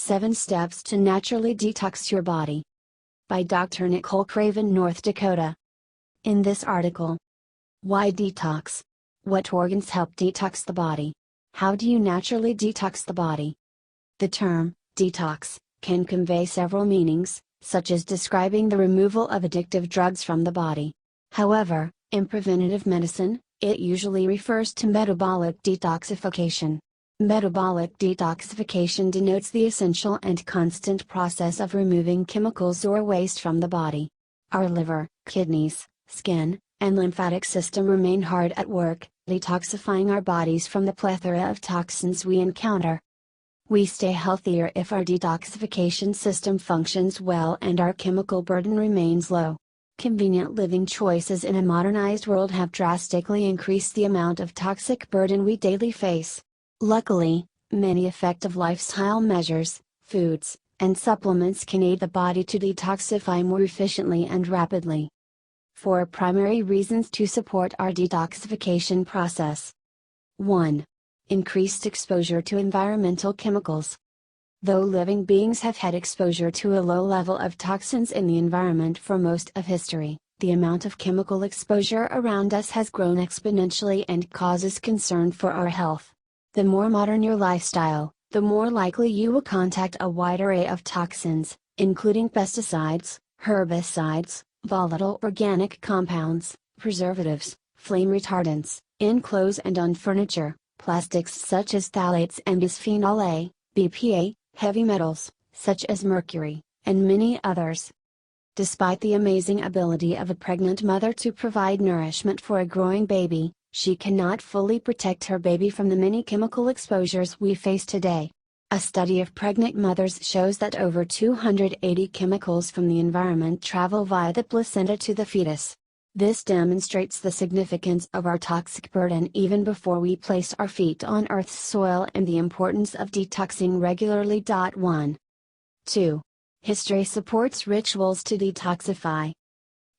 7 Steps to Naturally Detox Your Body. By Dr. Nicole Craven, North Dakota. In this article, why detox? What organs help detox the body? How do you naturally detox the body? The term, detox, can convey several meanings, such as describing the removal of addictive drugs from the body. However, in preventative medicine, it usually refers to metabolic detoxification. Metabolic detoxification denotes the essential and constant process of removing chemicals or waste from the body. Our liver, kidneys, skin, and lymphatic system remain hard at work, detoxifying our bodies from the plethora of toxins we encounter. We stay healthier if our detoxification system functions well and our chemical burden remains low. Convenient living choices in a modernized world have drastically increased the amount of toxic burden we daily face. Luckily, many effective lifestyle measures, foods, and supplements can aid the body to detoxify more efficiently and rapidly. 4 primary reasons to support our detoxification process. 1. Increased exposure to environmental chemicals. Though living beings have had exposure to a low level of toxins in the environment for most of history, the amount of chemical exposure around us has grown exponentially and causes concern for our health. The more modern your lifestyle, the more likely you will contact a wide array of toxins, including pesticides, herbicides, volatile organic compounds, preservatives, flame retardants, in clothes and on furniture, plastics such as phthalates and bisphenol A, BPA, heavy metals, such as mercury, and many others. Despite the amazing ability of a pregnant mother to provide nourishment for a growing baby, she cannot fully protect her baby from the many chemical exposures we face today. A study of pregnant mothers shows that over 280 chemicals from the environment travel via the placenta to the fetus. This demonstrates the significance of our toxic burden even before we place our feet on Earth's soil and the importance of detoxing regularly. 1. 2. History supports rituals to detoxify.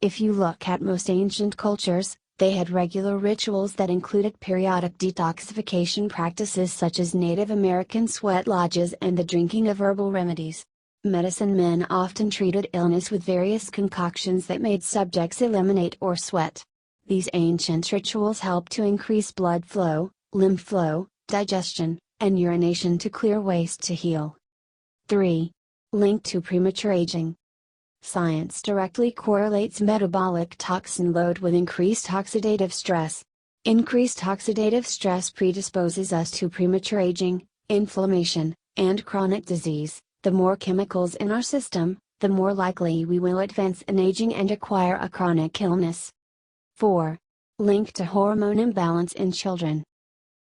If you look at most ancient cultures, they had regular rituals that included periodic detoxification practices such as Native American sweat lodges and the drinking of herbal remedies. Medicine men often treated illness with various concoctions that made subjects eliminate or sweat. These ancient rituals helped to increase blood flow, lymph flow, digestion, and urination to clear waste to heal. 3. Linked to premature aging. Science directly correlates metabolic toxin load with increased oxidative stress. Increased oxidative stress predisposes us to premature aging, inflammation, and chronic disease. The more chemicals in our system, the more likely we will advance in aging and acquire a chronic illness. 4. Linked to hormone imbalance in children.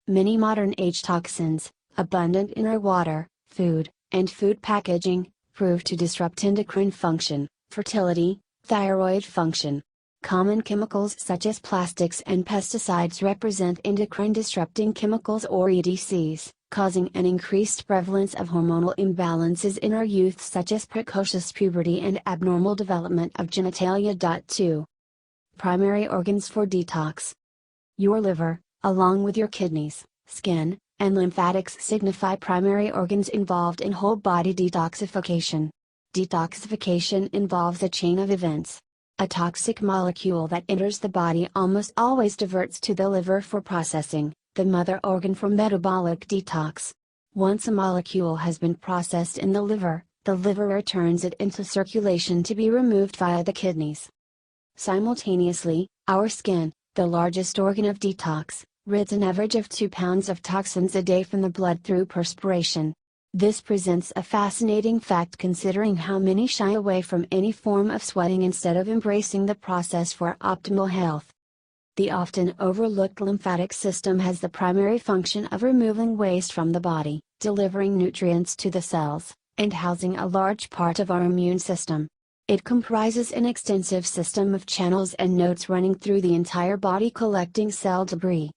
Many modern age toxins, abundant in our water, food, and food packaging, prove to disrupt endocrine function, fertility, thyroid function. Common chemicals such as plastics and pesticides represent endocrine disrupting chemicals or EDCs, causing an increased prevalence of hormonal imbalances in our youth such as precocious puberty and abnormal development of genitalia. 2. Primary organs for detox. Your liver, along with your kidneys, skin, and lymphatics signify primary organs involved in whole body detoxification. Detoxification involves a chain of events. A toxic molecule that enters the body almost always diverts to the liver for processing, the mother organ for metabolic detox. Once a molecule has been processed in the liver returns it into circulation to be removed via the kidneys. Simultaneously, our skin, the largest organ of detox, rids an average of 2 pounds of toxins a day from the blood through perspiration. This presents a fascinating fact considering how many shy away from any form of sweating instead of embracing the process for optimal health. The often overlooked lymphatic system has the primary function of removing waste from the body, delivering nutrients to the cells, and housing a large part of our immune system. It comprises an extensive system of channels and nodes running through the entire body collecting cell debris.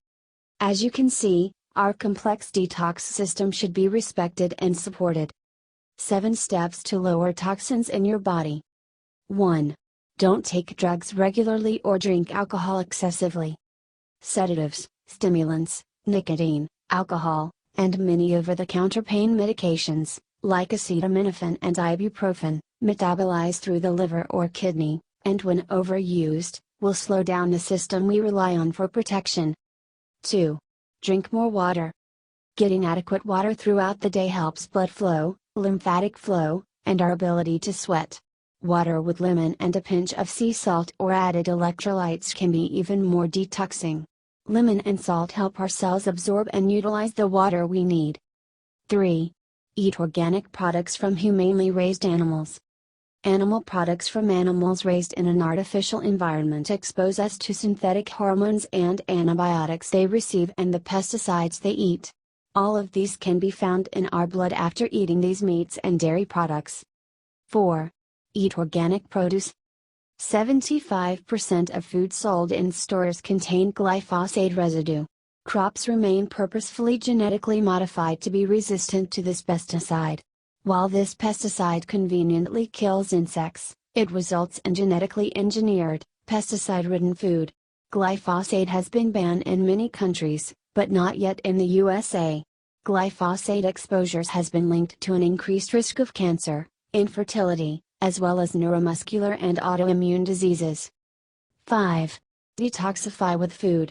As you can see, our complex detox system should be respected and supported. 7 steps to lower toxins in your body. 1. Don't take drugs regularly or drink alcohol excessively. Sedatives, stimulants, nicotine, alcohol, and many over-the-counter pain medications, like acetaminophen and ibuprofen, metabolize through the liver or kidney, and when overused, will slow down the system we rely on for protection. 2. Drink more water. Getting adequate water throughout the day helps blood flow, lymphatic flow, and our ability to sweat. Water with lemon and a pinch of sea salt or added electrolytes can be even more detoxing. Lemon and salt help our cells absorb and utilize the water we need. 3. Eat organic products from humanely raised animals. Animal products from animals raised in an artificial environment expose us to synthetic hormones and antibiotics they receive and the pesticides they eat. All of these can be found in our blood after eating these meats and dairy products. 4. Eat organic produce. 75% of food sold in stores contain glyphosate residue. Crops remain purposefully genetically modified to be resistant to this pesticide. While this pesticide conveniently kills insects, it results in genetically engineered, pesticide-ridden food. Glyphosate has been banned in many countries, but not yet in the USA. Glyphosate exposures has been linked to an increased risk of cancer, infertility, as well as neuromuscular and autoimmune diseases. 5. Detoxify with food.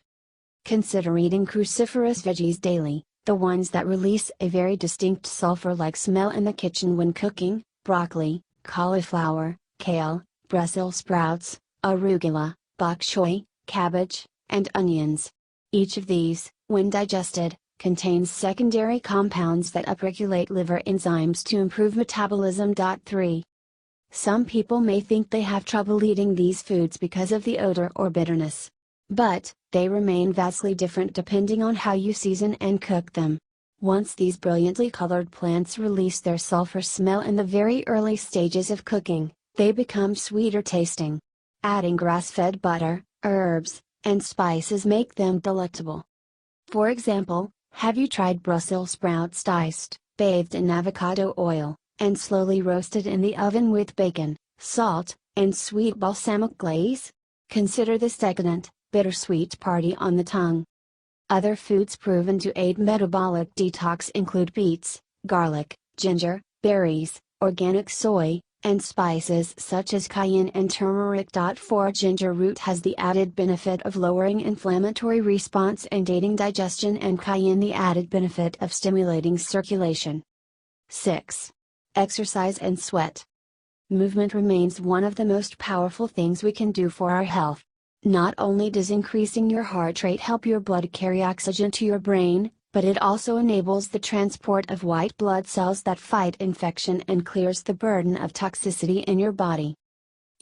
Consider eating cruciferous veggies daily, the ones that release a very distinct sulfur-like smell in the kitchen when cooking: broccoli, cauliflower, kale, Brussels sprouts, arugula, bok choy, cabbage, and onions. Each of these, when digested, contains secondary compounds that upregulate liver enzymes to improve metabolism. 3. Some people may think they have trouble eating these foods because of the odor or bitterness. But, they remain vastly different depending on how you season and cook them. Once these brilliantly colored plants release their sulfur smell in the very early stages of cooking, they become sweeter tasting. Adding grass-fed butter, herbs, and spices make them delectable. For example, have you tried Brussels sprouts diced, bathed in avocado oil, and slowly roasted in the oven with bacon, salt, and sweet balsamic glaze? Consider this decadent, bittersweet party on the tongue. Other foods proven to aid metabolic detox include beets, garlic, ginger, berries, organic soy, and spices such as cayenne and turmeric. 4. Ginger root has the added benefit of lowering inflammatory response and aiding digestion, and cayenne the added benefit of stimulating circulation. 6. Exercise and sweat. Movement remains one of the most powerful things we can do for our health. Not only does increasing your heart rate help your blood carry oxygen to your brain, but it also enables the transport of white blood cells that fight infection and clears the burden of toxicity in your body.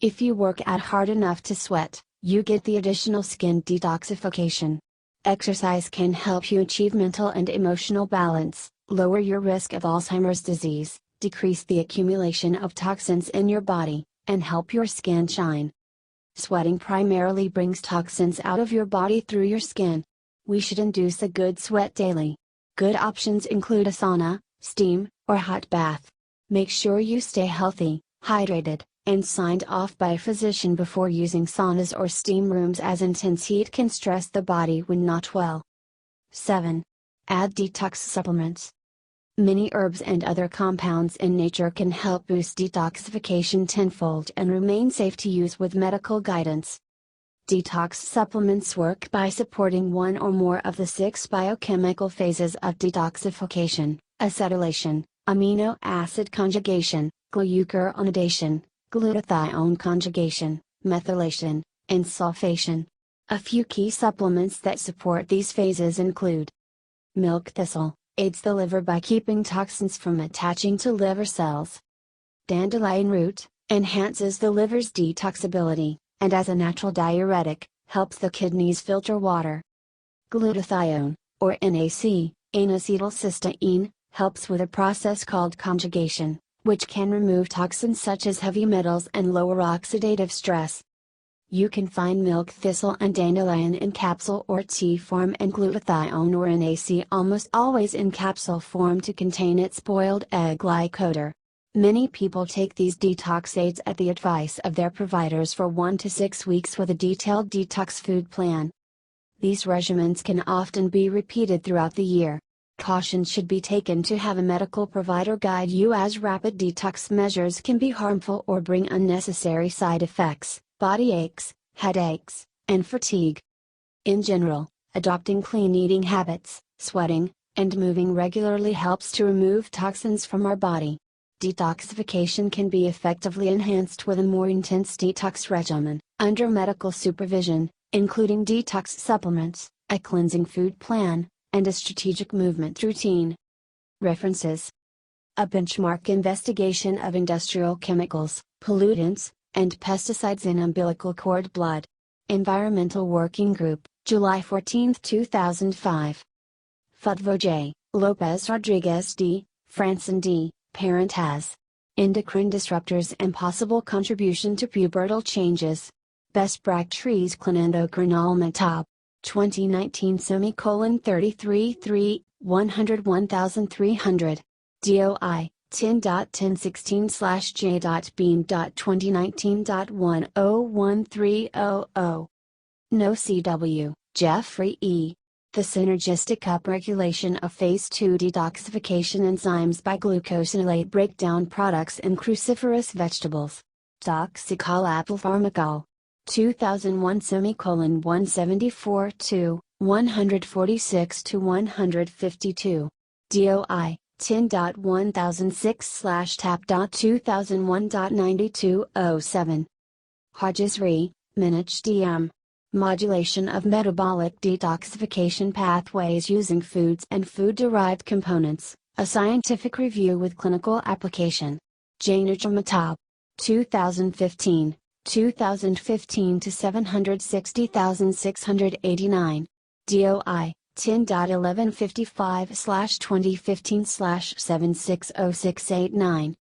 If you work out hard enough to sweat, you get the additional skin detoxification. Exercise can help you achieve mental and emotional balance, lower your risk of Alzheimer's disease, decrease the accumulation of toxins in your body, and help your skin shine. Sweating primarily brings toxins out of your body through your skin. We should induce a good sweat daily. Good options include a sauna, steam, or hot bath. Make sure you stay healthy, hydrated, and signed off by a physician before using saunas or steam rooms, as intense heat can stress the body when not well. 7. Add detox supplements. Many herbs and other compounds in nature can help boost detoxification tenfold and remain safe to use with medical guidance. Detox supplements work by supporting one or more of the 6 biochemical phases of detoxification: acetylation, amino acid conjugation, glucuronidation, glutathione conjugation, methylation, and sulfation. A few key supplements that support these phases include: milk thistle, aids the liver by keeping toxins from attaching to liver cells. Dandelion root, enhances the liver's detoxability, and as a natural diuretic, helps the kidneys filter water. Glutathione, or NAC, N-acetylcysteine, helps with a process called conjugation, which can remove toxins such as heavy metals and lower oxidative stress. You can find milk thistle and dandelion in capsule or tea form, and glutathione or NAC almost always in capsule form to contain its boiled egg-like odor. Many people take these detox aids at the advice of their providers for 1 to 6 weeks with a detailed detox food plan. These regimens can often be repeated throughout the year. Caution should be taken to have a medical provider guide you, as rapid detox measures can be harmful or bring unnecessary side effects, body aches, headaches, and fatigue. In general, adopting clean eating habits, sweating, and moving regularly helps to remove toxins from our body. Detoxification can be effectively enhanced with a more intense detox regimen, under medical supervision, including detox supplements, a cleansing food plan, and a strategic movement routine. References: a benchmark investigation of industrial chemicals, pollutants, and pesticides in umbilical cord blood. Environmental Working Group, July 14, 2005. Futvo J., Lopez Rodriguez D., Franson D., Parent has. Endocrine Disruptors and Possible Contribution to Pubertal Changes. Best Practices Clinendocrinal Metab. 2019 33 3, 101,300. DOI, 10.1016/J.Beam.2019.1013000. No CW, Jeffrey E. The Synergistic Upregulation of Phase 2 Detoxification Enzymes by Glucosinolate Breakdown Products in Cruciferous Vegetables. Toxicol Apple Pharmacol. 2001 174 2, 146 to 152. DOI, 10.1006/TAP.2001.9207. Hodges Re, Minich DM. Modulation of Metabolic Detoxification Pathways Using Foods and Food-Derived Components, a Scientific Review with Clinical Application. January Metab. 2015. 2015 to 760,689. DOI, 10.1155/2015/760689.